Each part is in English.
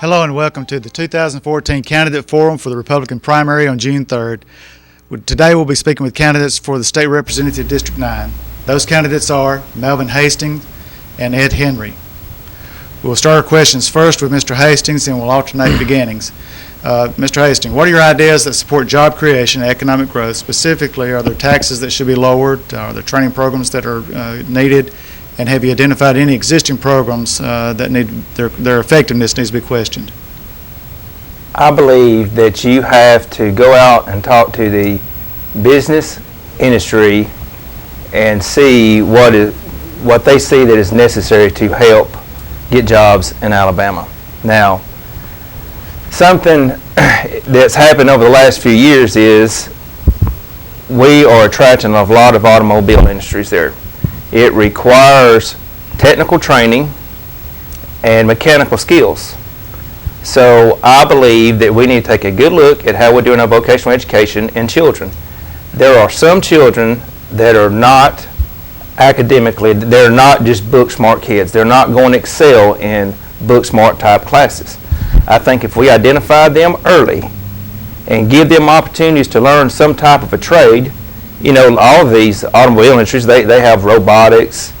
Hello and welcome to the 2014 Candidate Forum for the Republican primary on June 3rd. Today we'll be speaking with candidates for the State Representative District 9. Those candidates are Melvin Hasting and Ed Henry. We'll start our questions first with Mr. Hastings and we'll alternate beginnings. Mr. Hastings, what are your ideas that support job creation and economic growth? Specifically, are there taxes that should be lowered? Are there training programs that are needed? And have you identified any existing programs that need their effectiveness needs to be questioned? I believe that you have to go out and talk to the business industry and see what they see that is necessary to help get jobs in Alabama. Now, something that's happened over the last few years is we are attracting a lot of automobile industries there. It requires technical training and mechanical skills. So I believe that we need to take a good look at how we're doing our vocational education in children. There are some children that are not academically, they're not just book smart kids. They're not going to excel in book smart type classes. I think if we identify them early and give them opportunities to learn some type of a trade, you know, all of these automobile industries, they have robotics,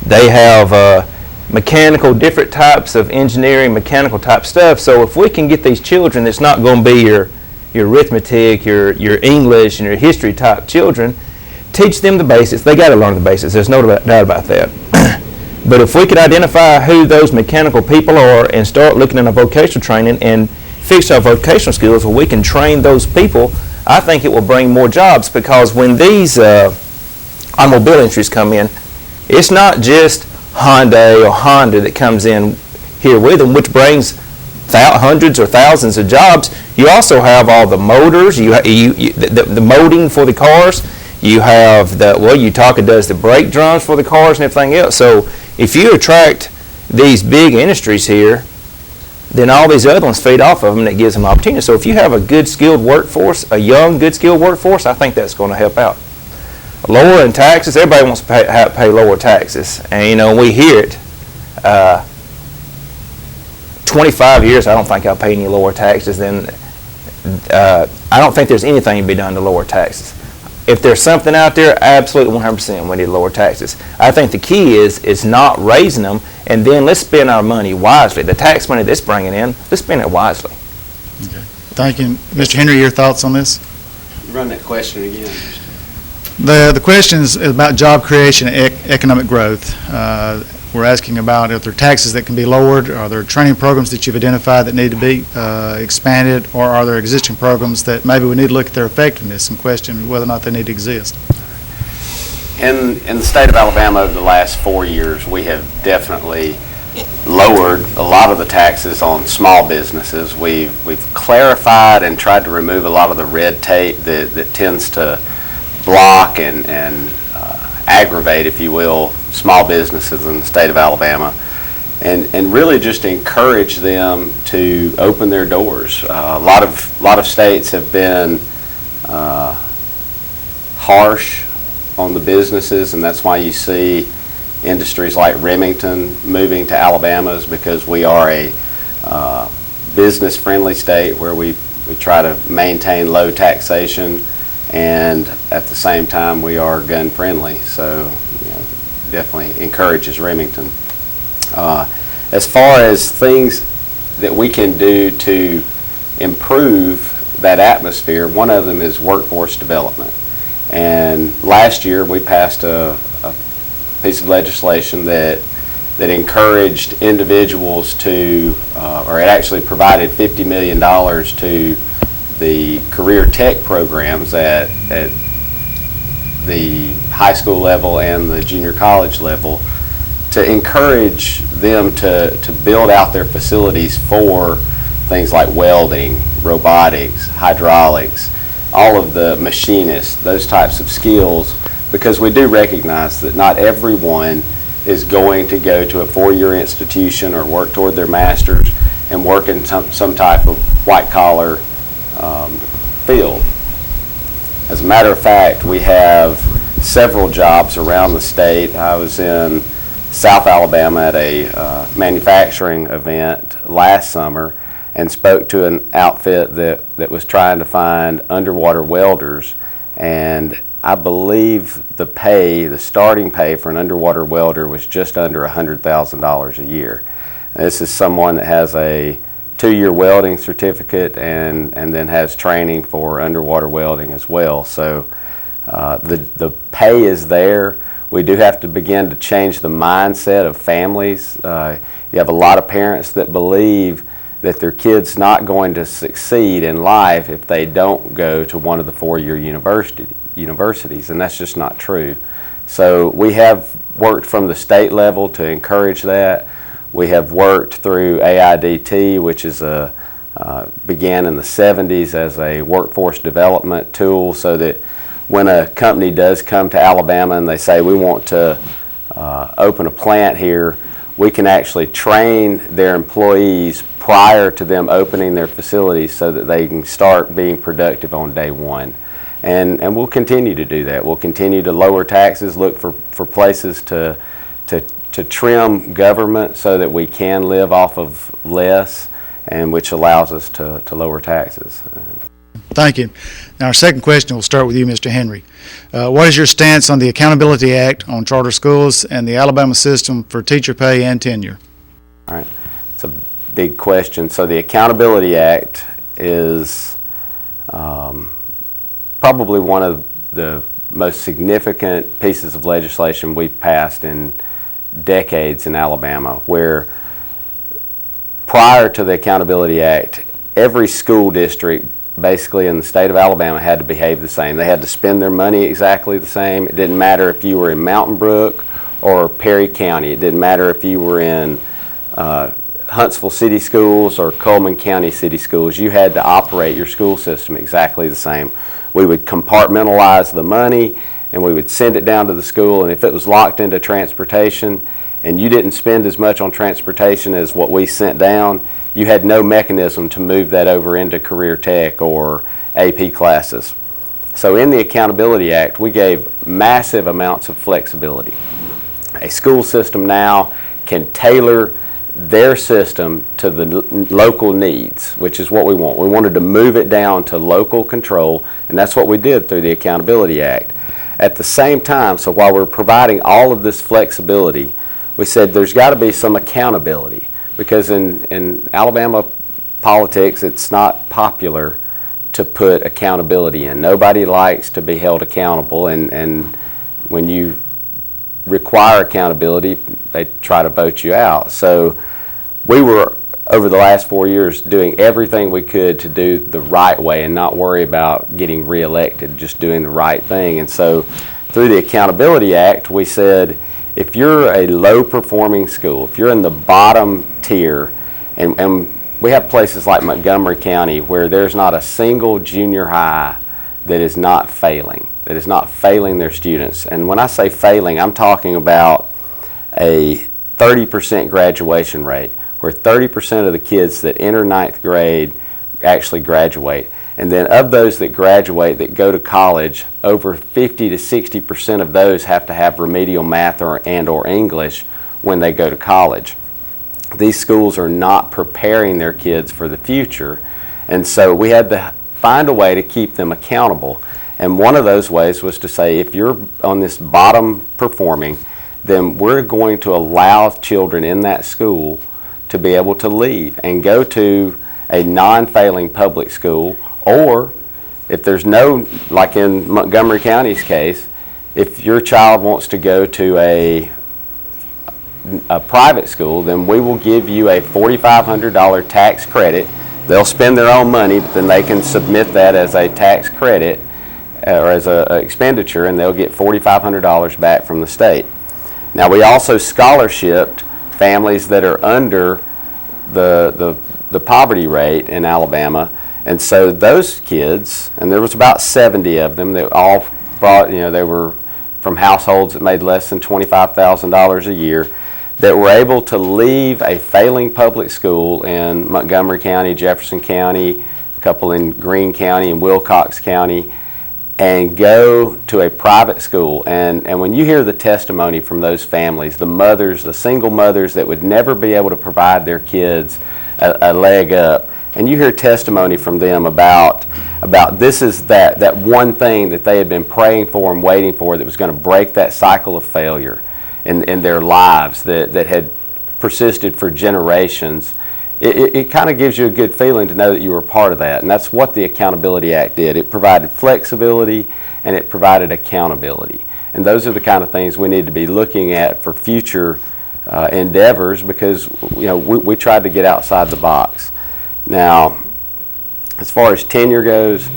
they have mechanical, different types of engineering, mechanical type stuff. So if we can get these children that's not going to be your arithmetic, your English, and your history type children, teach them the basics. They got to learn the basics. There's no doubt about that. But if we could identify who those mechanical people are and start looking at our vocational training and fix our vocational skills where we can train those people, I think it will bring more jobs, because when these automobile industries come in, it's not just Hyundai or Honda that comes in here with them, which brings hundreds or thousands of jobs. You also have all the motors, the molding for the cars. You have Utaka does the brake drums for the cars and everything else. So if you attract these big industries here, then all these other ones feed off of them, and it gives them opportunity. So if you have a good skilled workforce, a young good skilled workforce, I think that's going to help out. Lowering taxes, everybody wants to pay lower taxes, and you know, we hear it. 25 years, I don't think I'll pay any lower taxes. Then I don't think there's anything to be done to lower taxes. If there's something out there, absolutely 100% we need to lower taxes. I think the key is not raising them, and then let's spend our money wisely. The tax money that's bringing in, let's spend it wisely. Okay. Thank you. Mr. Henry, your thoughts on this? Run that question again. The question is about job creation and economic growth. We're asking about if there are taxes that can be lowered, are there training programs that you've identified that need to be expanded, or are there existing programs that maybe we need to look at their effectiveness and question whether or not they need to exist? In the state of Alabama over the last 4 years, we have definitely lowered a lot of the taxes on small businesses. We've clarified and tried to remove a lot of the red tape that tends to block and aggravate, if you will, small businesses in the state of Alabama, and really just encourage them to open their doors. A lot of states have been harsh on the businesses, and that's why you see industries like Remington moving to Alabama, is because we are a business-friendly state where we try to maintain low taxation, and at the same time we are gun-friendly. So definitely encourages Remington. As far as things that we can do to improve that atmosphere, one of them is workforce development. And last year we passed a piece of legislation that encouraged individuals to, or it actually provided $50 million to the career tech programs at the high school level and the junior college level, to encourage them to build out their facilities for things like welding, robotics, hydraulics, all of the machinists, those types of skills, because we do recognize that not everyone is going to go to a four-year institution or work toward their master's and work in some type of white-collar field. As a matter of fact, we have several jobs around the state. I was in South Alabama at a manufacturing event last summer, and spoke to an outfit that was trying to find underwater welders, and I believe the starting pay for an underwater welder was just under $100,000 a year. And this is someone that has a 2-year welding certificate and then has training for underwater welding as well. So the pay is there. We do have to begin to change the mindset of families. You have a lot of parents that believe that their kid's not going to succeed in life if they don't go to one of the 4-year universities, and that's just not true. So we have worked from the state level to encourage that. We have worked through AIDT, which is began in the 70s as a workforce development tool, so that when a company does come to Alabama and they say we want to open a plant here, we can actually train their employees prior to them opening their facilities so that they can start being productive on day one. And we'll continue to do that. We'll continue to lower taxes, look for places to trim government so that we can live off of less, and which allows us to lower taxes. Thank you. Now, our second question will start with you, Mr. Henry. What is your stance on the Accountability Act on charter schools and the Alabama system for teacher pay and tenure? All right. It's a big question. So the Accountability Act is probably one of the most significant pieces of legislation we've passed in decades in Alabama, where prior to the Accountability Act, every school district basically in the state of Alabama had to behave the same. They had to spend their money exactly the same. It didn't matter if you were in Mountain Brook or Perry County. It didn't matter if you were in Huntsville City Schools or Coleman County City Schools. You had to operate your school system exactly the same. We would compartmentalize the money and we would send it down to the school, and if it was locked into transportation and you didn't spend as much on transportation as what we sent down, you had no mechanism to move that over into career tech or AP classes. So in the Accountability Act, we gave massive amounts of flexibility. A school system now can tailor their system to the local needs, which is what we want. We wanted to move it down to local control, and that's what we did through the Accountability Act. At the same time, so while we're providing all of this flexibility, we said there's got to be some accountability, because in Alabama politics, it's not popular to put accountability in. Nobody likes to be held accountable, and when you require accountability, they try to vote you out. So we were, over the last 4 years, doing everything we could to do the right way and not worry about getting reelected, just doing the right thing. And so through the Accountability Act, we said, if you're a low-performing school, if you're in the bottom tier, and we have places like Montgomery County where there's not a single junior high that is not failing their students. And when I say failing, I'm talking about a 30% graduation rate, where 30% of the kids that enter 9th grade actually graduate. And then of those that graduate that go to college, over 50 to 60% of those have to have remedial math or English when they go to college. These schools are not preparing their kids for the future, and so we had to find a way to keep them accountable. And one of those ways was to say, if you're on this bottom performing, then we're going to allow children in that school to be able to leave and go to a non-failing public school, or if there's no, like in Montgomery County's case, if your child wants to go to a private school, then we will give you a $4,500 tax credit. They'll spend their own money, but then they can submit that as a tax credit or as an expenditure, and they'll get $4,500 back from the state. Now, we also scholarshiped families that are under the poverty rate in Alabama, and so those kids, and there was about 70 of them that all brought, they were from households that made less than $25,000 a year, that were able to leave a failing public school in Montgomery County, Jefferson County, a couple in Greene County and Wilcox County, and go to a private school. And when you hear the testimony from those families, the mothers, the single mothers that would never be able to provide their kids a leg up, and you hear testimony from them about this is that one thing that they had been praying for and waiting for that was going to break that cycle of failure in their lives that had persisted for generations. It kind of gives you a good feeling to know that you were a part of that, and that's what the Accountability Act did. It provided flexibility and it provided accountability, and those are the kind of things we need to be looking at for future endeavors, because we tried to get outside the box. Now, as far as tenure goes,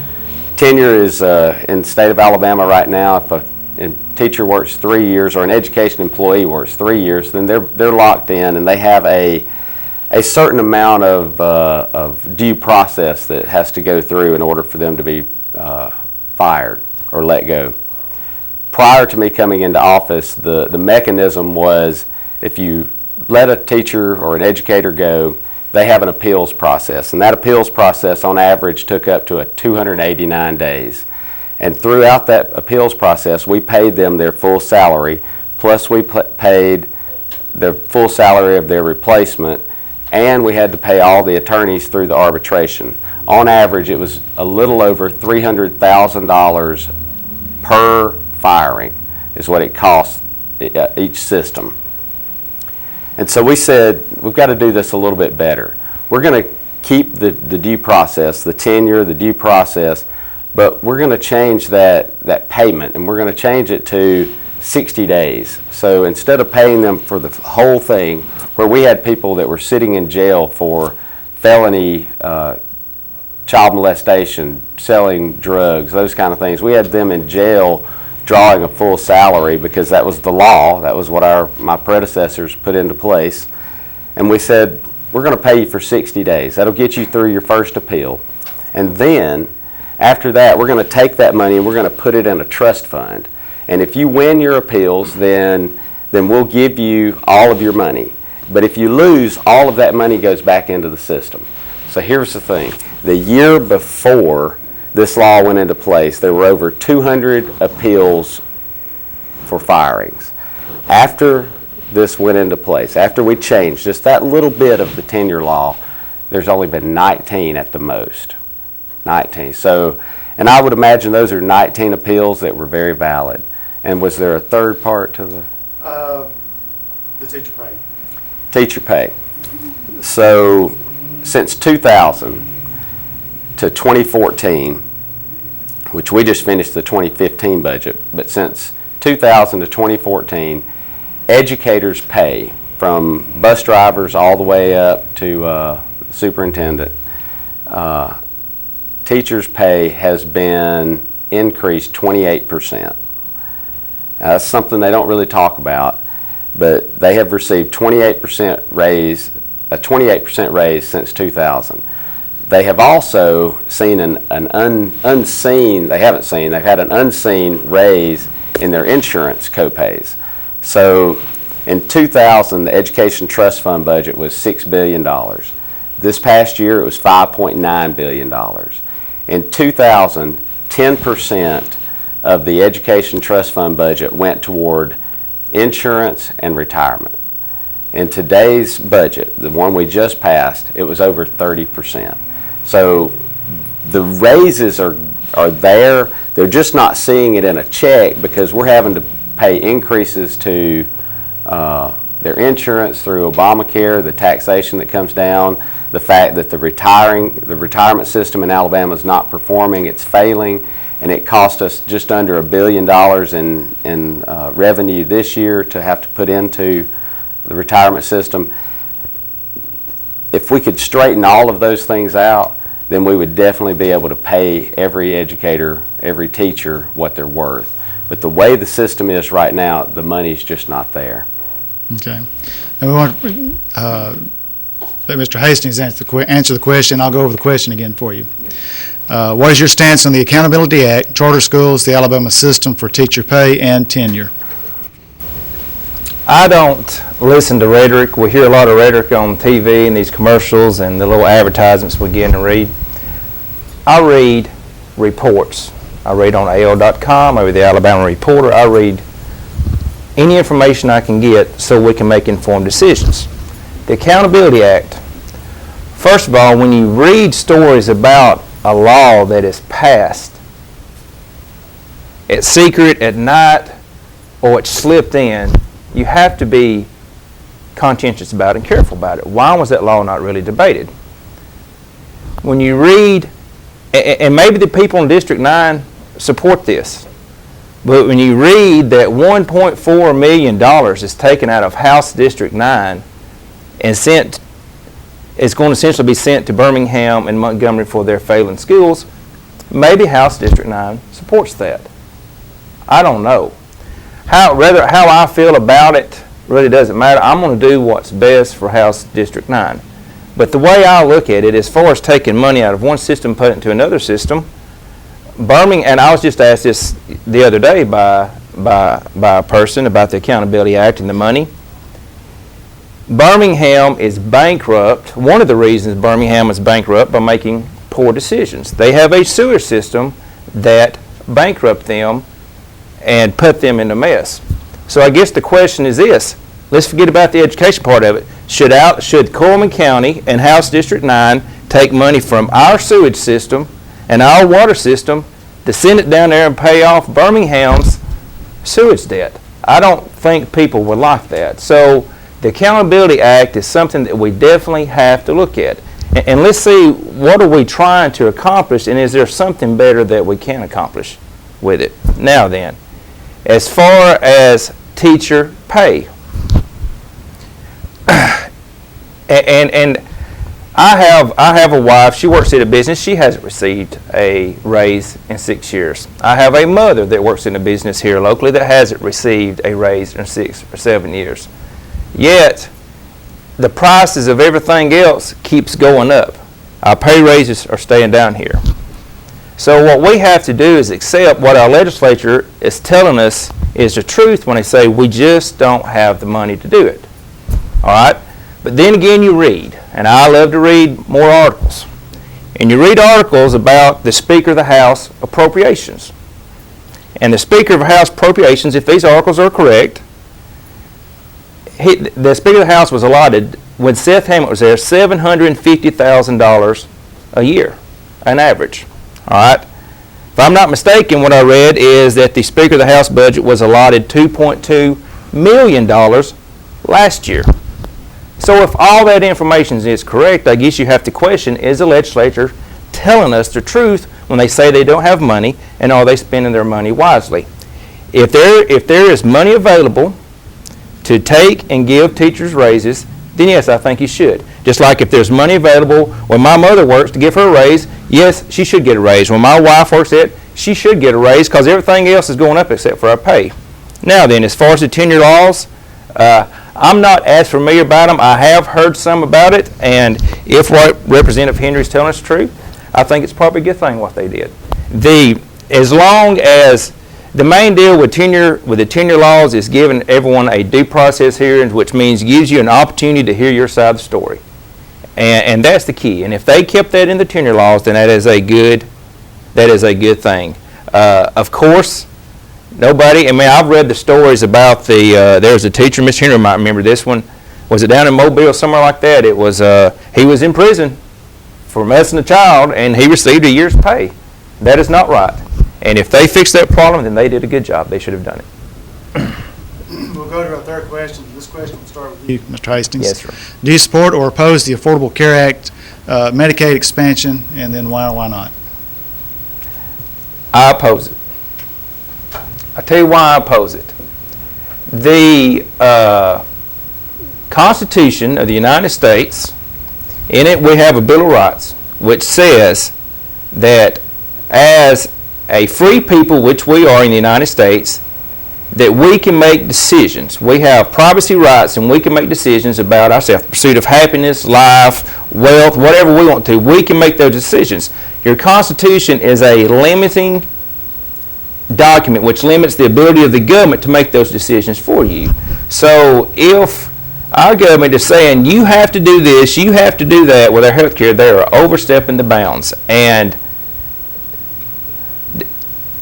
tenure is in the state of Alabama right now. If a teacher works 3 years or an education employee works 3 years, then they're locked in, and they have a certain amount of due process that has to go through in order for them to be fired or let go. Prior to me coming into office, the mechanism was if you let a teacher or an educator go, they have an appeals process, and that appeals process on average took up to 289 days. And throughout that appeals process, we paid them their full salary, plus we paid the full salary of their replacement, and we had to pay all the attorneys through the arbitration. On average, it was a little over $300,000 per firing is what it costs each system. And so we said, we've got to do this a little bit better. We're going to keep the due process, the tenure, the due process, but we're going to change that payment, and we're going to change it to 60 days. So instead of paying them for the whole thing, where we had people that were sitting in jail for felony child molestation, selling drugs, those kind of things, we had them in jail drawing a full salary because that was the law. That was what my predecessors put into place. And we said, we're going to pay you for 60 days. That'll get you through your first appeal. And then, after that, we're going to take that money and we're going to put it in a trust fund. And if you win your appeals, then we'll give you all of your money. But if you lose, all of that money goes back into the system. So here's the thing. The year before this law went into place, there were over 200 appeals for firings. After this went into place, after we changed just that little bit of the tenure law, there's only been 19 at the most. 19. So, and I would imagine those are 19 appeals that were very valid. And was there a third part to the teacher pay? Teacher pay. So, since 2000 to 2014, which we just finished the 2015 budget, but since 2000 to 2014, educators' pay, from bus drivers all the way up to superintendent, teachers' pay has been increased 28%. Now, that's something they don't really talk about, but they have received 28% raise, a 28% raise since 2000. They have also seen they've had an unseen raise in their insurance copays. So in 2000, the Education Trust Fund budget was $6 billion. This past year, it was $5.9 billion. In 2000, 10% of the Education Trust Fund budget went toward insurance and retirement. In today's budget, the one we just passed, it was over 30%. So the raises are there. They're just not seeing it in a check because we're having to pay increases to their insurance through Obamacare, the taxation that comes down, the fact that the retirement system in Alabama is not performing, it's failing, and it cost us just under $1 billion in revenue this year to have to put into the retirement system. If we could straighten all of those things out, then we would definitely be able to pay every educator, every teacher what they're worth. But the way the system is right now, the money's just not there. Okay. Now we want let Mr. Hastings answer the question. I'll go over the question again for you. What is your stance on the Accountability Act, charter schools, the Alabama system for teacher pay and tenure? I don't listen to rhetoric. We hear a lot of rhetoric on TV and these commercials and the little advertisements we get and read. I read reports. I read on AL.com, I read the Alabama Reporter. I read any information I can get so we can make informed decisions. The Accountability Act First of all, when you read stories about a law that is passed it's secret at night or it's slipped in, you have to be conscientious about it and careful about it. Why was that law not really debated? When you read, and maybe the people in District 9 support this, but when you read that $1.4 million is taken out of House District 9 and sent, it's going to essentially be sent to Birmingham and Montgomery for their failing schools, maybe House District 9 supports that. I don't know. How I feel about it really doesn't matter. I'm going to do what's best for House District 9. But the way I look at it, as far as taking money out of one system and put it into another system, Birmingham, and I was just asked this the other day by a person about the Accountability Act and the money. Birmingham is bankrupt. One of the reasons Birmingham is bankrupt by making poor decisions. They have a sewer system that bankrupt them and put them in a mess. So I guess the question is this. Let's forget about the education part of it. Should Coleman County and House District 9 take money from our sewage system and our water system to send it down there and pay off Birmingham's sewage debt? I don't think people would like that. So the Accountability Act is something that we definitely have to look at. And let's see, what are we trying to accomplish, and is there something better that we can accomplish with it? Now then, as far as teacher pay, and I have a wife, she works in a business, she hasn't received a raise in 6 years. I have a mother that works in a business here locally that hasn't received a raise in 6 or 7 years. Yet, the prices of everything else keeps going up. Our pay raises are staying down here. So what we have to do is accept what our legislature is telling us is the truth when they say we just don't have the money to do it. All right? But then again you read, and I love to read more articles, and you read articles about the Speaker of the House appropriations. And the Speaker of the House appropriations, if these articles are correct, the Speaker of the House was allotted, when Seth Hammond was there, $750,000 a year, an average. All right. If I'm not mistaken, what I read is that the Speaker of the House budget was allotted $2.2 million last year. So if all that information is correct, I guess you have to question, is the legislature telling us the truth when they say they don't have money, and are they spending their money wisely? If there is money available to take and give teachers raises, then yes, I think you should. Just like if there's money available when my mother works to give her a raise, yes, she should get a raise. When my wife works at it, she should get a raise because everything else is going up except for our pay. Now then, as far as the tenure laws, I'm not as familiar about them. I have heard some about it, and if what Representative Henry is telling us is true, I think it's probably a good thing what they did. As long as the main deal with the tenure laws is giving everyone a due process hearing, which means gives you an opportunity to hear your side of the story. And that's the key. And if they kept that in the tenure laws, then that is a good thing. Of course, I've read the stories about there was a teacher, Miss Henry might remember this one. Was it down in Mobile, somewhere like that? It was, he was in prison for molesting a child, and he received a year's pay. That is not right. And if they fixed that problem, then they did a good job. They should have done it. We'll go to our third question. This question will start with you, Mr. Hastings. Yes, sir. Do you support or oppose the Affordable Care Act, Medicaid expansion, and then why or why not? I oppose it. I'll tell you why I oppose it. The Constitution of the United States, in it we have a Bill of Rights, which says that as a free people, which we are in the United States, that we can make decisions. We have privacy rights, and we can make decisions about ourselves, the pursuit of happiness, life, wealth, whatever we want to. We can make those decisions. Your Constitution is a limiting document which limits the ability of the government to make those decisions for you. So if our government is saying you have to do this, you have to do that with our health care, they are overstepping the bounds. And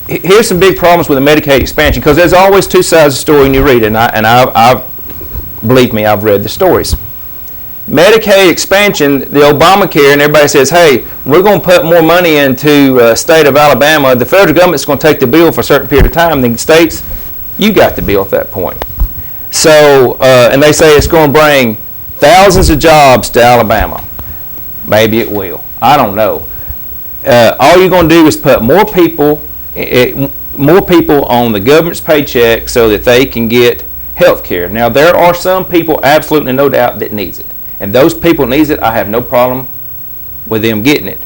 here's some big problems with the Medicaid expansion, because there's always two sides of the story when you read it, and I believe me, I've read the stories. Medicaid expansion, the Obamacare, and everybody says, hey, we're going to put more money into the state of Alabama. The federal government's going to take the bill for a certain period of time. The states, you got the bill at that point. So, and they say it's going to bring thousands of jobs to Alabama. Maybe it will. I don't know. All you're going to do is put more people on the government's paycheck so that they can get health care. Now, there are some people, absolutely no doubt, that needs it. And those people needs it, I have no problem with them getting it.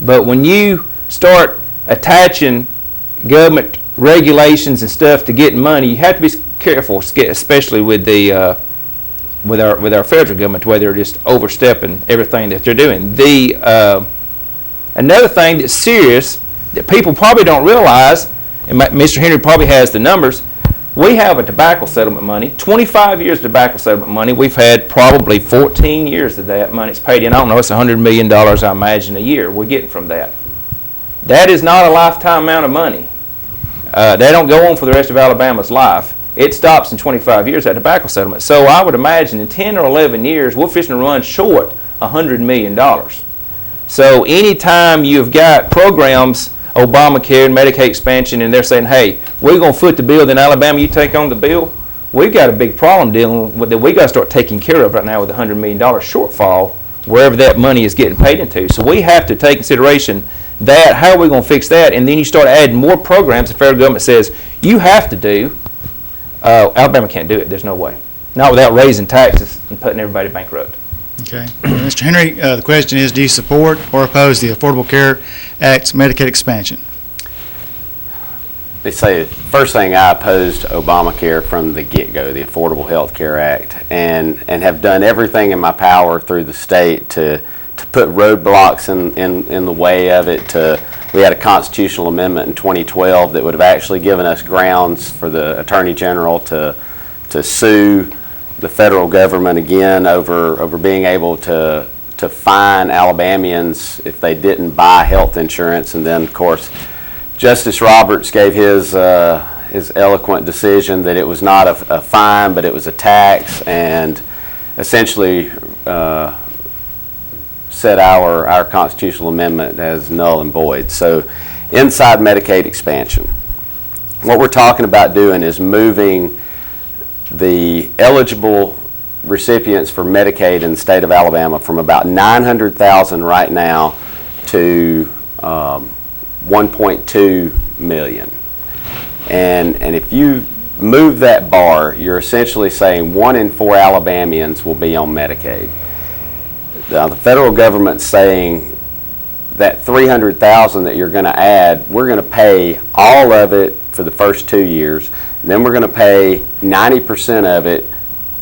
But when you start attaching government regulations and stuff to getting money, you have to be careful, especially with the with our federal government, where they're just overstepping everything that they're doing. Another thing that's serious that people probably don't realize, and Mr. Henry probably has the numbers, we have a tobacco settlement money, 25 years of tobacco settlement money. We've had probably 14 years of that money. It's paid in, I don't know, it's $100 million, I imagine, a year we're getting from that. That is not a lifetime amount of money. They don't go on for the rest of Alabama's life. It stops in 25 years, that tobacco settlement. So I would imagine in 10 or 11 years, we're fixing to run short $100 million. So anytime you've got programs, Obamacare and Medicaid expansion, and they're saying, hey, we're going to foot the bill, then Alabama, you take on the bill, we've got a big problem dealing with that we got to start taking care of right now with the $100 million shortfall, wherever that money is getting paid into. So we have to take consideration that, how are we going to fix that? And then you start adding more programs the federal government says you have to do. Alabama can't do it. There's no way. Not without raising taxes and putting everybody bankrupt. Okay. Mr. Henry, the question is, do you support or oppose the Affordable Care Act's Medicaid expansion? They say, first thing, I opposed Obamacare from the get-go, the Affordable Health Care Act, and have done everything in my power through the state to put roadblocks in the way of it. We had a constitutional amendment in 2012 that would have actually given us grounds for the Attorney General to sue the federal government again over being able to fine Alabamians if they didn't buy health insurance. And then, of course, Justice Roberts gave his eloquent decision that it was not a fine, but it was a tax, and essentially set our constitutional amendment as null and void. So inside Medicaid expansion, what we're talking about doing is moving the eligible recipients for Medicaid in the state of Alabama from about 900,000 right now to 1.2 million. And if you move that bar, you're essentially saying 1 in 4 Alabamians will be on Medicaid. The federal government's saying that 300,000 that you're going to add, we're going to pay all of it for the first 2 years, and then we're going to pay 90% of it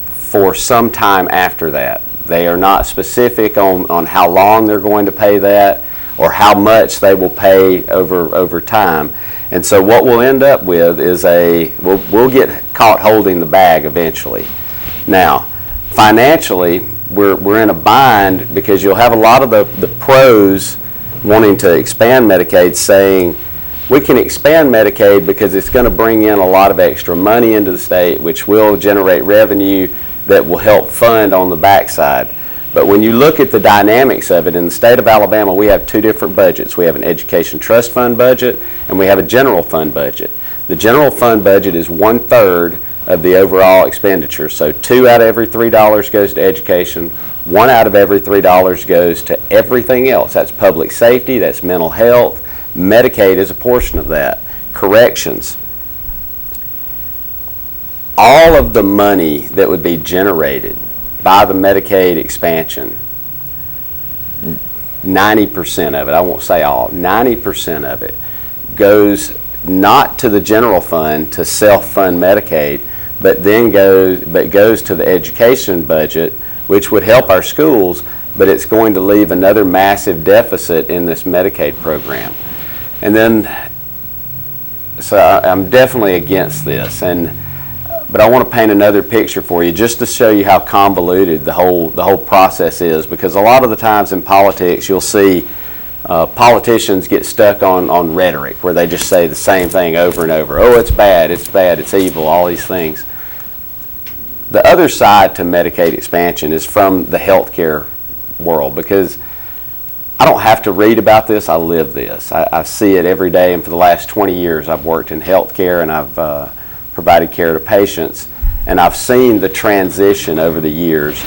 for some time after that. They are not specific on how long they're going to pay that or how much they will pay over time. And so what we'll end up with is we'll get caught holding the bag eventually. Now, financially, we're in a bind because you'll have a lot of the pros wanting to expand Medicaid saying, we can expand Medicaid because it's going to bring in a lot of extra money into the state, which will generate revenue that will help fund on the backside. But when you look at the dynamics of it, in the state of Alabama, we have 2 different budgets. We have an education trust fund budget, and we have a general fund budget. The general fund budget is 1/3 of the overall expenditure. So 2 out of every $3 goes to education, 1 out of every $3 goes to everything else. That's public safety, that's mental health. Medicaid is a portion of that. Corrections. All of the money that would be generated by the Medicaid expansion, 90% of it, I won't say all, 90% of it goes not to the general fund to self-fund Medicaid, but then goes to the education budget, which would help our schools, but it's going to leave another massive deficit in this Medicaid program. And then, so I'm definitely against this, but I want to paint another picture for you just to show you how convoluted the whole process is, because a lot of the times in politics you'll see politicians get stuck on rhetoric where they just say the same thing over and over. Oh, it's bad, it's evil, all these things. The other side to Medicaid expansion is from the healthcare world, because I don't have to read about this, I live this. I see it every day, and for the last 20 years I've worked in healthcare and I've provided care to patients, and I've seen the transition over the years.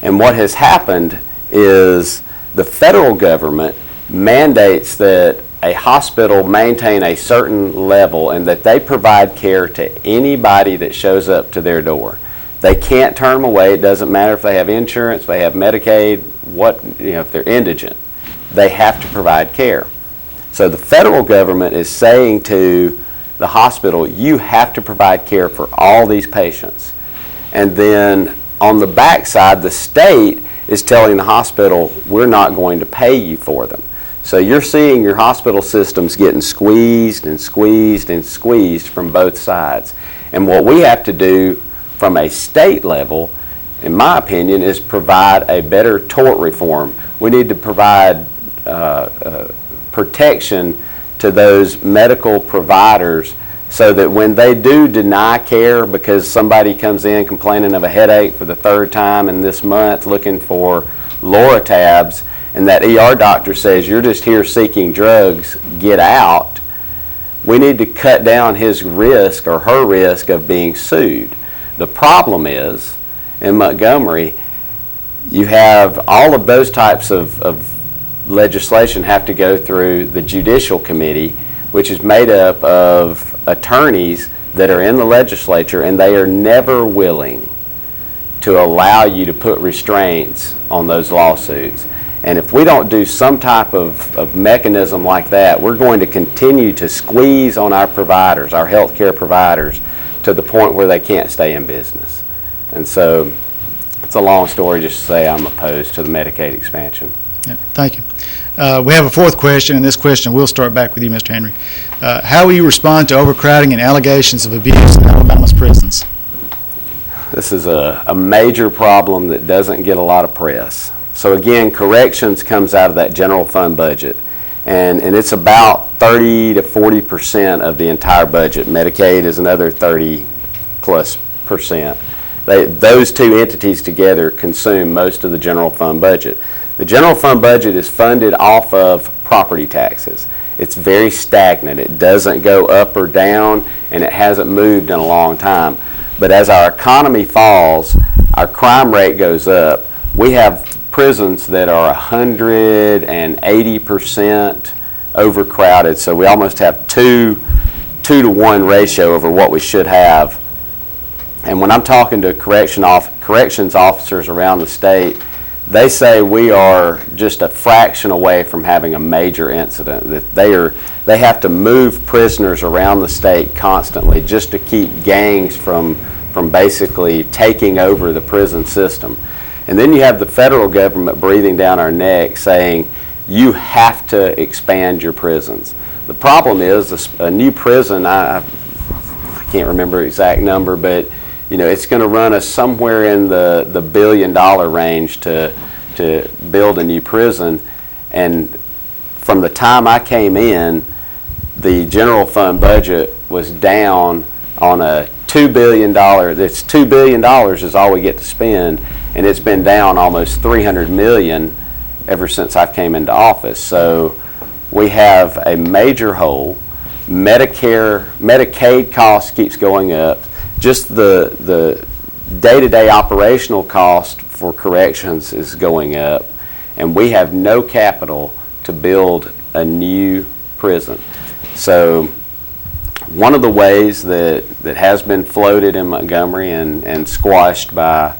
And what has happened is the federal government mandates that a hospital maintain a certain level and that they provide care to anybody that shows up to their door. They can't turn them away. It doesn't matter if they have insurance, if they have Medicaid, if they're indigent. They have to provide care. So the federal government is saying to the hospital, you have to provide care for all these patients. And then on the backside, the state is telling the hospital, we're not going to pay you for them. So you're seeing your hospital systems getting squeezed and squeezed and squeezed from both sides. And what we have to do from a state level, in my opinion, is provide a better tort reform. We need to provide protection to those medical providers so that when they do deny care because somebody comes in complaining of a headache for the third time in this month looking for Loratabs, and that ER doctor says, you're just here seeking drugs, get out, we need to cut down his risk or her risk of being sued. The problem is, in Montgomery, you have all of those types of legislation have to go through the Judicial Committee, which is made up of attorneys that are in the legislature, and they are never willing to allow you to put restraints on those lawsuits. And if we don't do some type of mechanism like that, we're going to continue to squeeze on our providers, our healthcare providers, to the point where they can't stay in business. And so it's a long story just to say I'm opposed to the Medicaid expansion. Yeah, thank you. We have a fourth question, and this question we'll start back with you, Mr. Henry. How will you respond to overcrowding and allegations of abuse in Alabama's prisons? This is a major problem that doesn't get a lot of press. So again, corrections comes out of that general fund budget, and it's about 30 to 40% of the entire budget. Medicaid is another 30+%. Those two entities together consume most of the general fund budget. The general fund budget is funded off of property taxes. It's very stagnant. It doesn't go up or down, and it hasn't moved in a long time. But as our economy falls, our crime rate goes up. We have prisons that are 180% overcrowded, so we almost have 2 to 1 ratio over what we should have. And when I'm talking to corrections officers around the state, they say we are just a fraction away from having a major incident, that they have to move prisoners around the state constantly just to keep gangs from basically taking over the prison system. And then you have the federal government breathing down our neck saying, you have to expand your prisons. The problem is a new prison, I can't remember the exact number, but it's going to run us somewhere in the $1 billion range to build a new prison. And from the time I came in, the general fund budget was down on a $2 billion. That's $2 billion is all we get to spend, and it's been down almost $300 million ever since I came into office. So we have a major hole. Medicaid cost keeps going up. Just the day-to-day operational cost for corrections is going up, and we have no capital to build a new prison. So one of the ways that has been floated in Montgomery and squashed by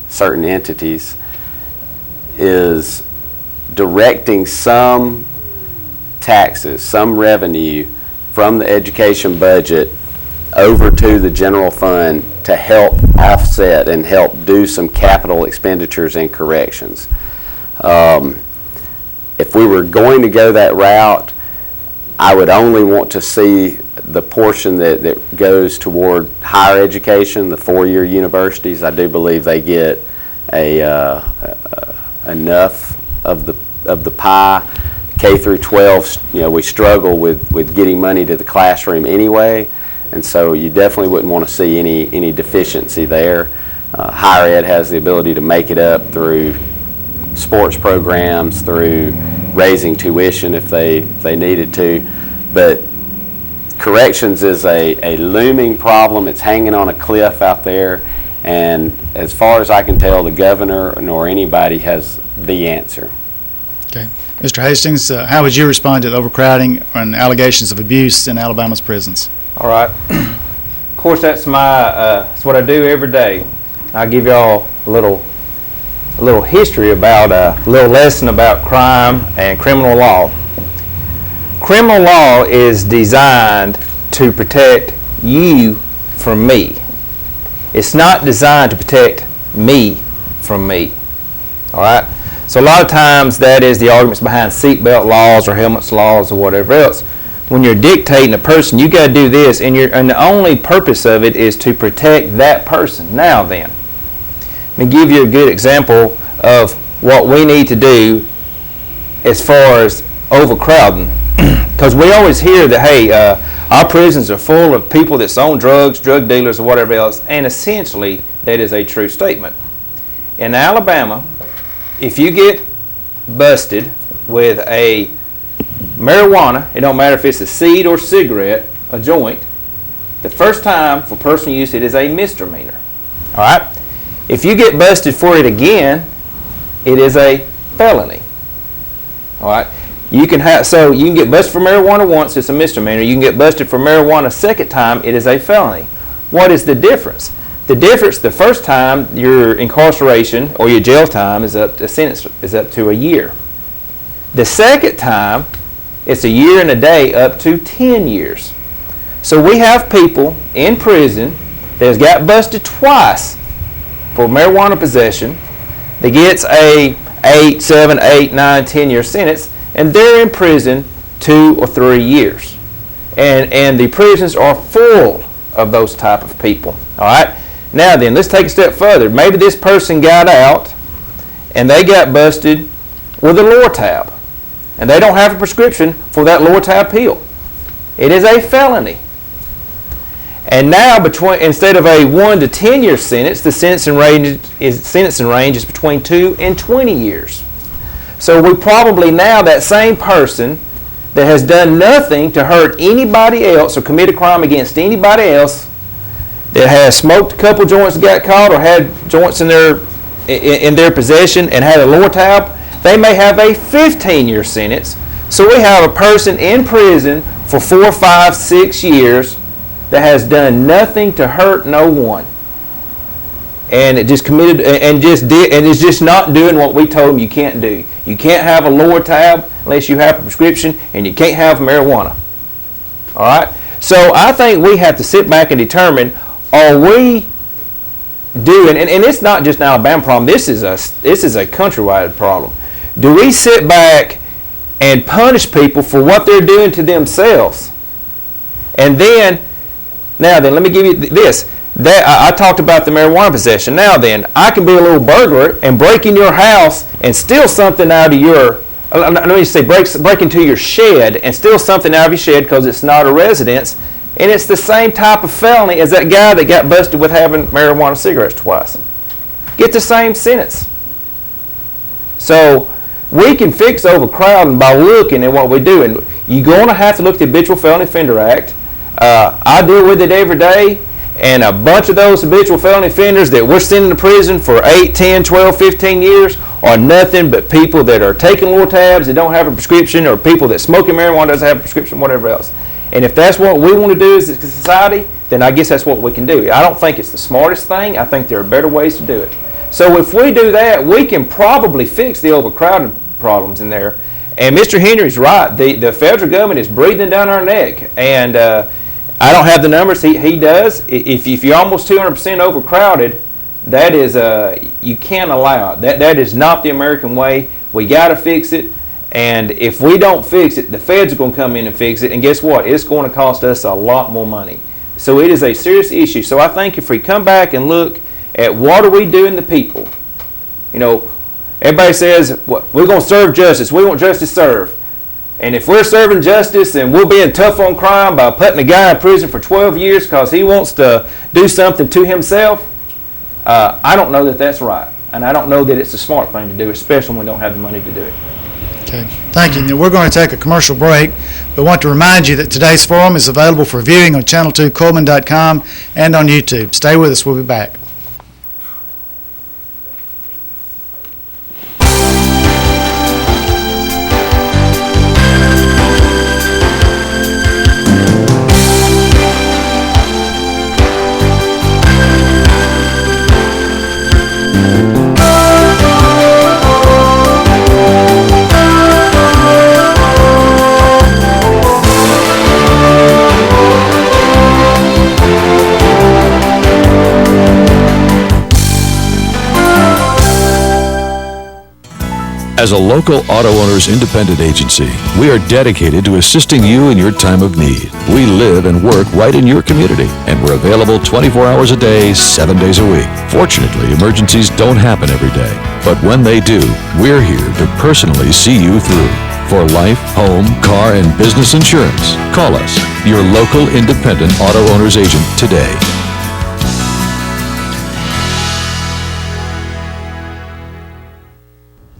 certain entities is directing some taxes, some revenue from the education budget over to the general fund to help offset and help do some capital expenditures in corrections. If we were going to go that route, I would only want to see the portion that goes toward higher education, the four-year universities. I do believe they get enough of the pie. K through 12, we struggle with getting money to the classroom anyway. And so you definitely wouldn't want to see any deficiency there. Higher ed has the ability to make it up through sports programs, through raising tuition if they needed to. But corrections is a looming problem. It's hanging on a cliff out there. And as far as I can tell, the governor nor anybody has the answer. Okay. Mr. Hastings, how would you respond to the overcrowding and allegations of abuse in Alabama's prisons? All right. Of course, that's what I do every day. I'll give y'all a little history about a little lesson about crime and criminal law. Criminal law is designed to protect you from me. It's not designed to protect me from me. All right? So a lot of times that is the arguments behind seatbelt laws or helmets laws or whatever else. When you're dictating a person, you got to do this, and the only purpose of it is to protect that person. Now then, let me give you a good example of what we need to do as far as overcrowding. Because we always hear that, hey, our prisons are full of people that's on drugs, drug dealers, or whatever else, and essentially that is a true statement. In Alabama, if you get busted with a marijuana, it don't matter if it's a seed or cigarette, a joint, the first time for personal use it is a misdemeanor. All right? If you get busted for it again, it is a felony. All right? You can get busted for marijuana once, it's a misdemeanor. You can get busted for marijuana a second time, it is a felony. What is the difference? The difference, the first time, your incarceration or your jail time is up to a year. The second time, it's a year and a day up to 10 years. So we have people in prison that has got busted twice for marijuana possession that gets a 8, 7, 8, 9, 10 year sentence, and they're in prison 2 or 3 years. And the prisons are full of those type of people. All right? Now then, let's take a step further. Maybe this person got out and they got busted with a Lortab, and they don't have a prescription for that Lortab pill. It is a felony. And now, instead of a 1 to 10 year sentence, the sentencing range is between 2 and 20 years. So we probably now, that same person that has done nothing to hurt anybody else or commit a crime against anybody else, that has smoked a couple joints and got caught, or had joints in their possession and had a Lortab, they may have a 15-year sentence. So we have a person in prison for 4, 5, 6 years that has done nothing to hurt no one, and it just committed and is just not doing what we told them you can't do. You can't have a Lortab unless you have a prescription, and you can't have marijuana. All right. So I think we have to sit back and determine: are we doing? And it's not just an Alabama problem. This is a countrywide problem. Do we sit back and punish people for what they're doing to themselves? And then, now then, let me give you this. I talked about the marijuana possession. Now then, I can be a little burglar and break in your house and steal something out of your, let me say, break into your shed and steal something out of your shed because it's not a residence. And it's the same type of felony as that guy that got busted with having marijuana cigarettes twice. Get the same sentence. So we can fix overcrowding by looking at what we do. And you're going to have to look at the Habitual Felony Offender Act. I deal with it every day. And a bunch of those habitual felony offenders that we're sending to prison for 8, 10, 12, 15 years are nothing but people that are taking Lortabs that don't have a prescription, or people that smoking marijuana doesn't have a prescription, whatever else. And if that's what we want to do as a society, then I guess that's what we can do. I don't think it's the smartest thing. I think there are better ways to do it. So if we do that, we can probably fix the overcrowding problems in there. And Mr. Henry's right. The federal government is breathing down our neck. And I don't have the numbers. He does. If you're almost 200% overcrowded, that is you can't allow it. That is not the American way. We got to fix it. And if we don't fix it, the feds are going to come in and fix it. And guess what? It's going to cost us a lot more money. So it is a serious issue. So I think if we come back and look at what are we doing to people, everybody says we're going to serve justice. We want justice served. And if we're serving justice and we're being tough on crime by putting a guy in prison for 12 years because he wants to do something to himself, I don't know that that's right. And I don't know that it's a smart thing to do, especially when we don't have the money to do it. Okay, thank you. Now, we're going to take a commercial break, but want to remind you that today's forum is available for viewing on channel2coleman.com and on YouTube. Stay with us. We'll be back. As a local auto owners independent agency, we are dedicated to assisting you in your time of need. We live and work right in your community, and we're available 24 hours a day, 7 days a week. Fortunately, emergencies don't happen every day, but when they do, we're here to personally see you through. For life, home, car, and business insurance, call us, your local independent auto owners agent today.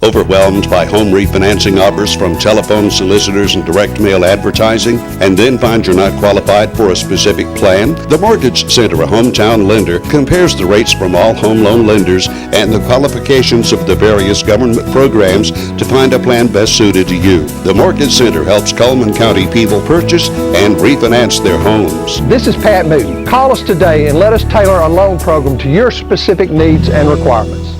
Overwhelmed by home refinancing offers from telephone solicitors and direct mail advertising, and then find you're not qualified for a specific plan? The Mortgage Center, a hometown lender, compares the rates from all home loan lenders and the qualifications of the various government programs to find a plan best suited to you. The Mortgage Center helps Coleman County people purchase and refinance their homes. This is Pat Newton. Call us today and let us tailor a loan program to your specific needs and requirements.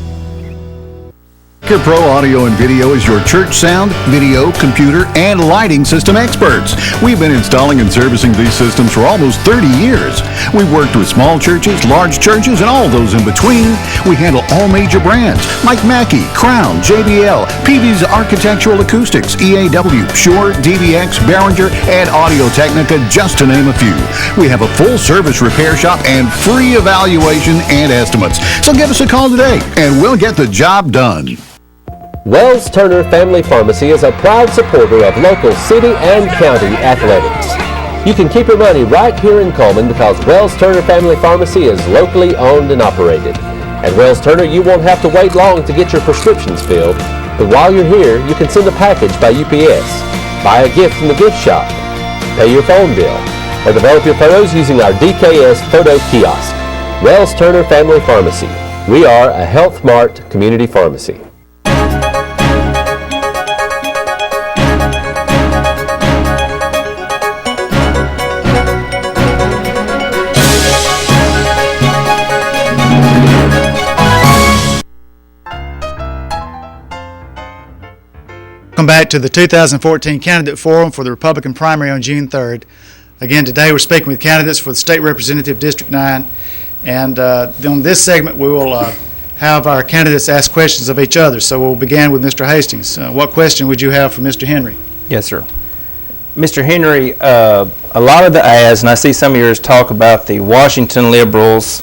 Pro Audio and Video is your church sound, video, computer, and lighting system experts. We've been installing and servicing these systems for almost 30 years. We've worked with small churches, large churches, and all those in between. We handle all major brands like Mackie, Crown, JBL, PV's Architectural Acoustics, EAW, Shure, DVX, Behringer, and Audio-Technica, just to name a few. We have a full-service repair shop and free evaluation and estimates. So give us a call today, and we'll get the job done. Wells Turner Family Pharmacy is a proud supporter of local city and county athletics. You can keep your money right here in Coleman because Wells Turner Family Pharmacy is locally owned and operated. At Wells Turner, you won't have to wait long to get your prescriptions filled, but while you're here, you can send a package by UPS, buy a gift from the gift shop, pay your phone bill, or develop your photos using our DKS photo kiosk. Wells Turner Family Pharmacy. We are a Health Mart community pharmacy. Welcome back to the 2014 Candidate Forum for the Republican primary on June 3rd. Again, today we're speaking with candidates for the State Representative District 9. And on this segment, we will have our candidates ask questions of each other. So we'll begin with Mr. Hastings. What question would you have for Mr. Henry? Yes, sir. Mr. Henry, a lot of the ads, and I see some of yours talk about the Washington liberals,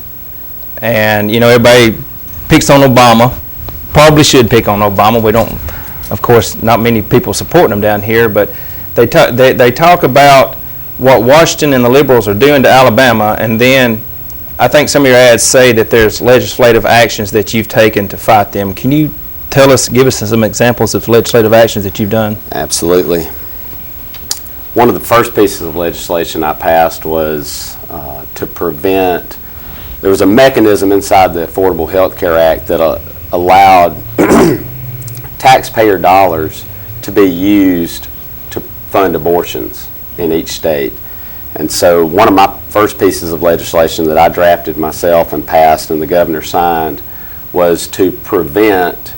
and, you know, everybody picks on Obama. Probably should pick on Obama. We don't, of course, not many people supporting him down here, but they talk about what Washington and the liberals are doing to Alabama, and then I think some of your ads say that there's legislative actions that you've taken to fight them. Can you tell us, give us some examples of legislative actions that you've done? Absolutely. One of the first pieces of legislation I passed was to prevent, there was a mechanism inside the Affordable Health Care Act that allowed taxpayer dollars to be used to fund abortions in each state. And so one of my first pieces of legislation that I drafted myself and passed and the governor signed was to prevent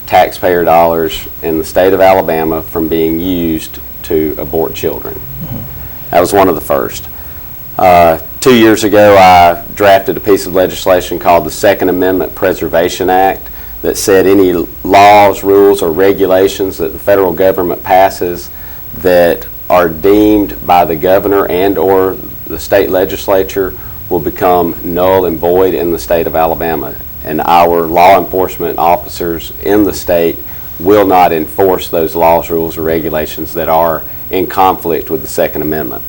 taxpayer dollars in the state of Alabama from being used to abort children. Mm-hmm. That was one of the first. 2 years ago, I drafted a piece of legislation called the Second Amendment Preservation Act that said any laws, rules, or regulations that the federal government passes that are deemed by the governor and or the state legislature will become null and void in the state of Alabama. And our law enforcement officers in the state will not enforce those laws, rules, or regulations that are in conflict with the Second Amendment.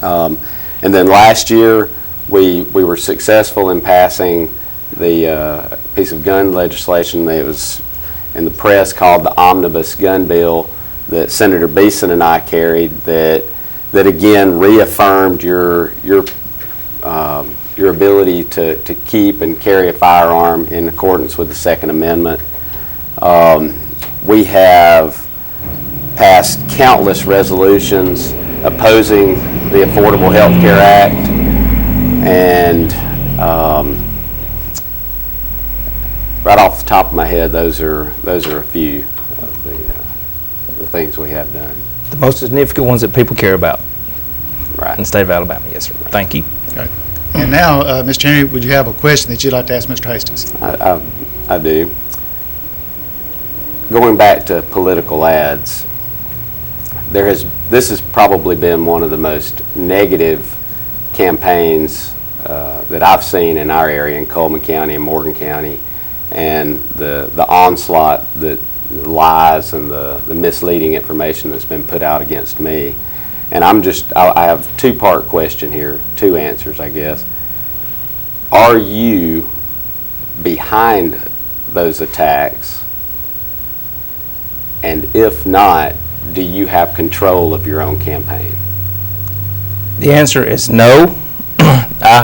And then last year, we were successful in passing the piece of gun legislation that was in the press called the Omnibus Gun Bill that Senator Beeson and I carried, that again reaffirmed your ability to keep and carry a firearm in accordance with the Second Amendment. We have passed countless resolutions opposing the Affordable Health Care Act, and right off the top of my head, those are a few of the things we have done. The most significant ones that people care about Right. in the state of Alabama. Yes, sir. Thank you. Okay. And now, Mr. Henry, would you have a question that you'd like to ask Mr. Hastings? I do. Going back to political ads, this has probably been one of the most negative campaigns that I've seen in our area, in Coleman County and Morgan County, and the onslaught, the lies and the misleading information that's been put out against me. And I have a two-part question here, two answers, I guess. Are you behind those attacks? And if not, do you have control of your own campaign? The answer is no. I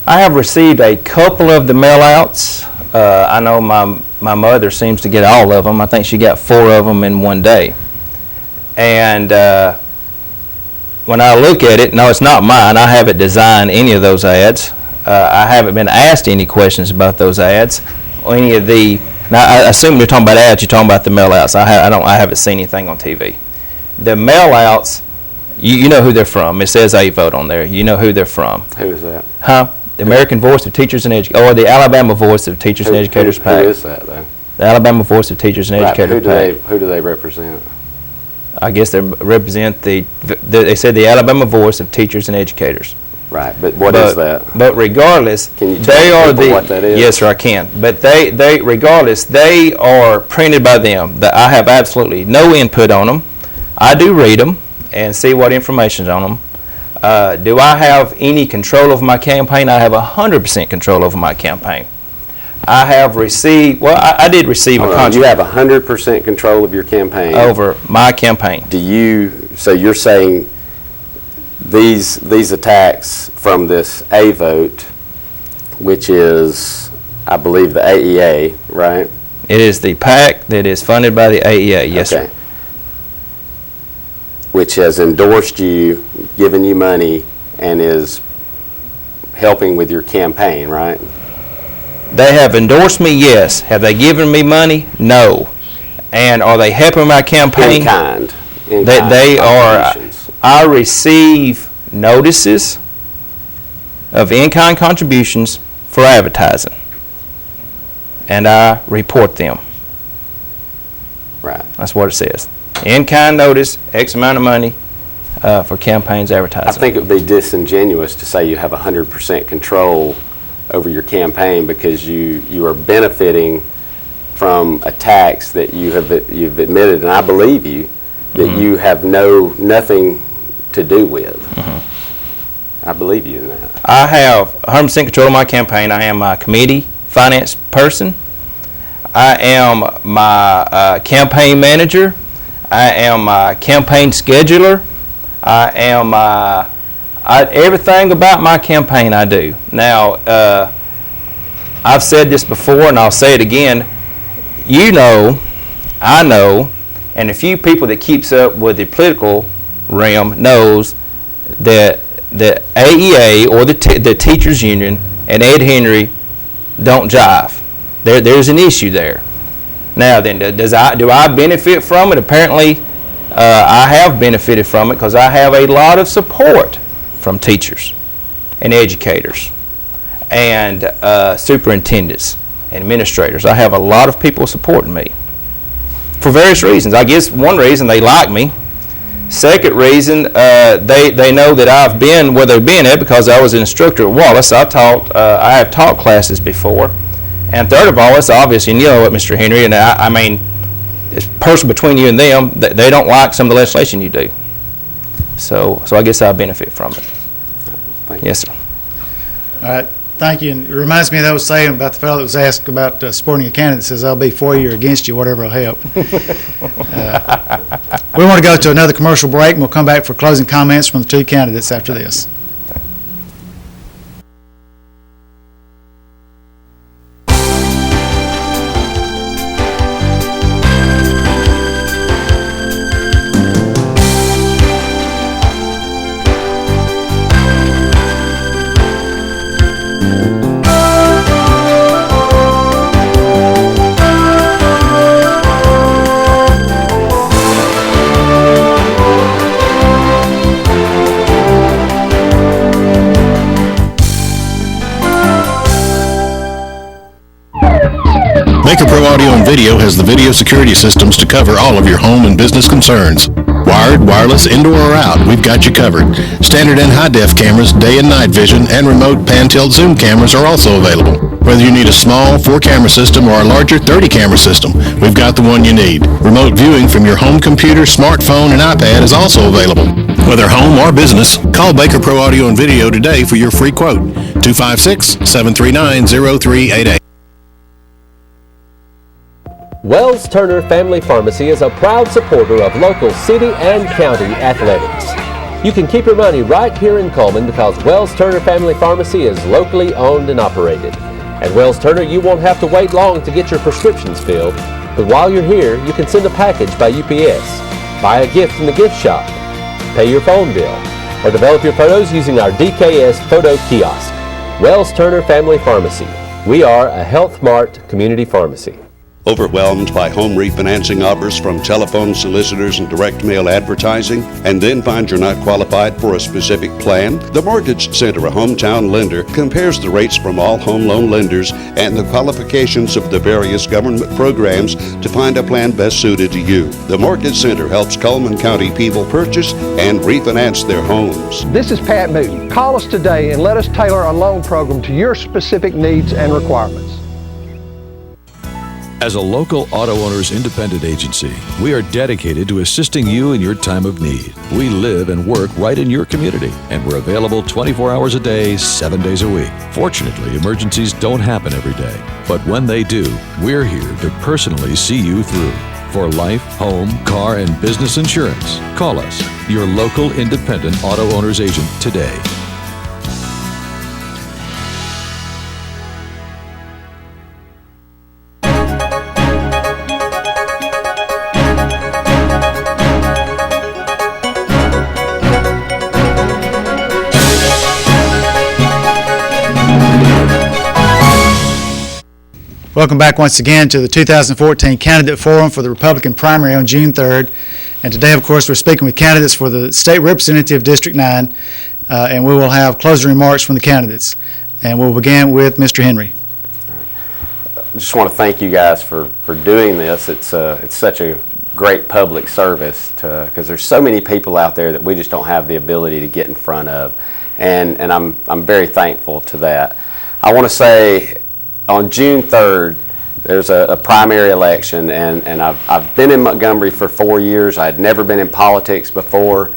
have received a couple of the mail-outs. I know my mother seems to get all of them. I think she got 4 of them in one day. And when I look at it, no, it's not mine. I haven't designed any of those ads. I haven't been asked any questions about those ads or any of the. Now, I assume you're talking about ads. You're talking about the mail-outs. I haven't seen anything on TV. The mail-outs, you know who they're from. It says A Vote on there. You know who they're from. Who is that? Huh? The American Voice of Teachers and Educators, or the Alabama Voice of Teachers and Educators PAC. Who is that, though? The Alabama Voice of Teachers and Educators PAC. Who do they represent? I guess they represent they said the Alabama Voice of Teachers and Educators. Right, but what is that? But regardless, Can you they tell are people what that is? Yes, sir, I can. But they regardless, they are printed by them. I have absolutely no input on them. I do read them and see what information's on them. Do I have any control over my campaign? I have 100% control over my campaign. I have received, I did receive a contract. You have 100% control of your campaign. Over my campaign. So you're saying these attacks from this A Vote, which is, I believe, the AEA, right? It is the PAC that is funded by the AEA, yes, Okay. sir. Which has endorsed you, given you money, and is helping with your campaign, right? They have endorsed me, yes. Have they given me money? No. And are they helping my campaign? In kind. They are. contributions. I receive notices of in-kind contributions for advertising, and I report them. Right. That's what it says. In-kind notice, X amount of money for campaigns advertising. I think it would be disingenuous to say you have 100% control over your campaign, because you are benefiting from attacks that you've admitted, and I believe you, that you have nothing to do with. I believe you in that. I have 100% control of my campaign. I am my committee finance person. I am my campaign manager. I am my campaign scheduler. I am everything about my campaign I do. Now, I've said this before and I'll say it again. You know, I know, and a few people that keeps up with the political realm knows that the AEA or the teachers union and Ed Henry don't jive. There's an issue there. Now then, do I benefit from it? Apparently, I have benefited from it, because I have a lot of support from teachers and educators and superintendents and administrators. I have a lot of people supporting me for various reasons. I guess one reason, they like me. Second reason, they know that I've been where they've been at, because I was an instructor at Wallace. I have taught classes before, And third of all, it's obvious, and you know it, Mr. Henry, and I mean, it's personal between you and them, they don't like some of the legislation you do. So I guess I benefit from it. Thank you. Yes, sir. All right, thank you. And it reminds me of those saying about the fellow that was asked about supporting a candidate, says, I'll be for you or against you, whatever will help. We want to go to another commercial break, and we'll come back for closing comments from the two candidates after this. Baker Pro Audio and Video has the video security systems to cover all of your home and business concerns. Wired, wireless, indoor or out, we've got you covered. Standard and high-def cameras, day and night vision, and remote pan-tilt zoom cameras are also available. Whether you need a small 4-camera system or a larger 30-camera system, we've got the one you need. Remote viewing from your home computer, smartphone, and iPad is also available. Whether home or business, call Baker Pro Audio and Video today for your free quote. 256-739-0388. Wells Turner Family Pharmacy is a proud supporter of local city and county athletics. You can keep your money right here in Coleman because Wells Turner Family Pharmacy is locally owned and operated. At Wells Turner, you won't have to wait long to get your prescriptions filled, but while you're here, you can send a package by UPS, buy a gift from the gift shop, pay your phone bill, or develop your photos using our DKS photo kiosk. Wells Turner Family Pharmacy. We are a Health Mart community pharmacy. Overwhelmed by home refinancing offers from telephone solicitors and direct mail advertising, and then find you're not qualified for a specific plan? The Mortgage Center, a hometown lender, compares the rates from all home loan lenders and the qualifications of the various government programs to find a plan best suited to you. The Mortgage Center helps Coleman County people purchase and refinance their homes. This is Pat Newton. Call us today and let us tailor a loan program to your specific needs and requirements. As a local auto owners independent agency, we are dedicated to assisting you in your time of need. We live and work right in your community, and we're available 24 hours a day, 7 days a week. Fortunately, emergencies don't happen every day, but when they do, we're here to personally see you through. For life, home, car, and business insurance, call us, your local independent auto owners agent today. Welcome back once again to the 2014 Candidate Forum for the Republican primary on June 3rd. And today, of course, we're speaking with candidates for the State Representative District 9, and we will have closing remarks from the candidates. And we'll begin with Mr. Henry. I just want to thank you guys for doing this. It's such a great public service because there's so many people out there that we just don't have the ability to get in front of, and I'm very thankful to that. I want to say on June 3rd, there's a primary election, and I've been in Montgomery for 4 years. I had never been in politics before,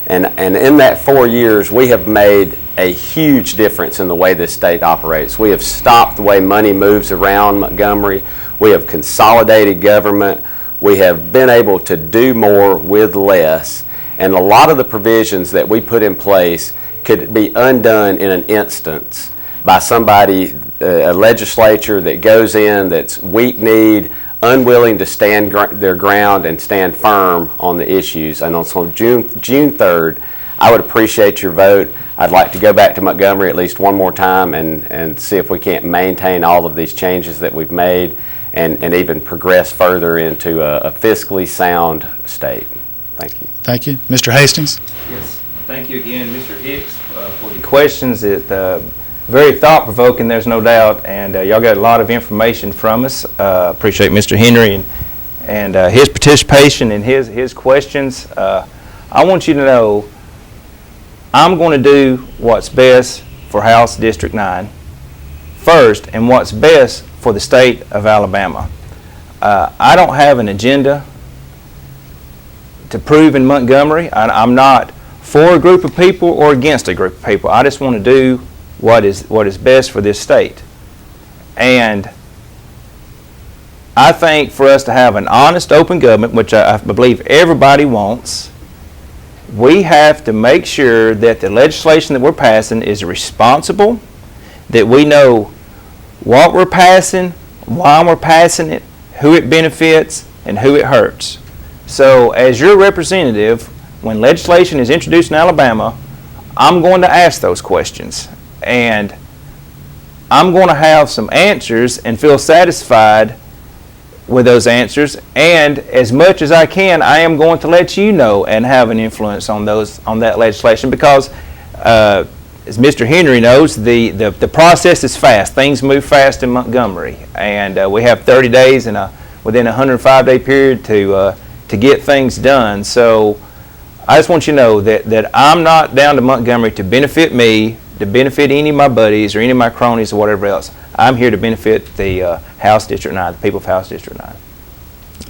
and in that 4 years, we have made a huge difference in the way this state operates. We have stopped the way money moves around Montgomery. We have consolidated government. We have been able to do more with less, and a lot of the provisions that we put in place could be undone in an instance by somebody, a legislature that goes in that's weak-kneed, unwilling to stand their ground and stand firm on the issues. And on June 3rd, I would appreciate your vote. I'd like to go back to Montgomery at least one more time and see if we can't maintain all of these changes that we've made and even progress further into a fiscally sound state. Thank you. Thank you. Mr. Hastings? Yes. Thank you again, Mr. Hicks, for the questions. Very thought-provoking, there's no doubt, and y'all got a lot of information from us. Appreciate Mr. Henry and his participation and his questions. I want you to know I'm going to do what's best for House District 9 first and what's best for the state of Alabama. I don't have an agenda to prove in Montgomery. I'm not for a group of people or against a group of people. I just want to do what is best for this state. And I think for us to have an honest, open government, which I believe everybody wants, we have to make sure that the legislation that we're passing is responsible, that we know what we're passing, why we're passing it, who it benefits, and who it hurts. So as your representative, when legislation is introduced in Alabama, I'm going to ask those questions. And I'm going to have some answers and feel satisfied with those answers. And as much as I can, I am going to let you know and have an influence on that legislation, because as Mr. Henry knows, the process is fast. Things move fast in Montgomery, and we have 30 days within a 105-day period to get things done. So I just want you to know that I'm not down to Montgomery to benefit me, to benefit any of my buddies or any of my cronies or whatever else. I'm here to benefit the House District 9, the people of House District 9.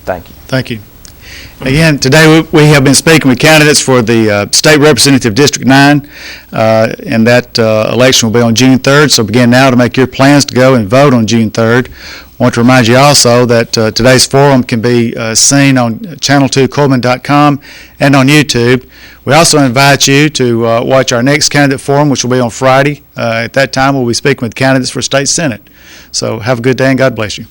Thank you. Thank you. Again, today we have been speaking with candidates for the State Representative District 9, and that election will be on June 3rd, so begin now to make your plans to go and vote on June 3rd. I want to remind you also that today's forum can be seen on channel2coleman.com and on YouTube. We also invite you to watch our next candidate forum, which will be on Friday. At that time, we'll be speaking with candidates for State Senate. So have a good day, and God bless you.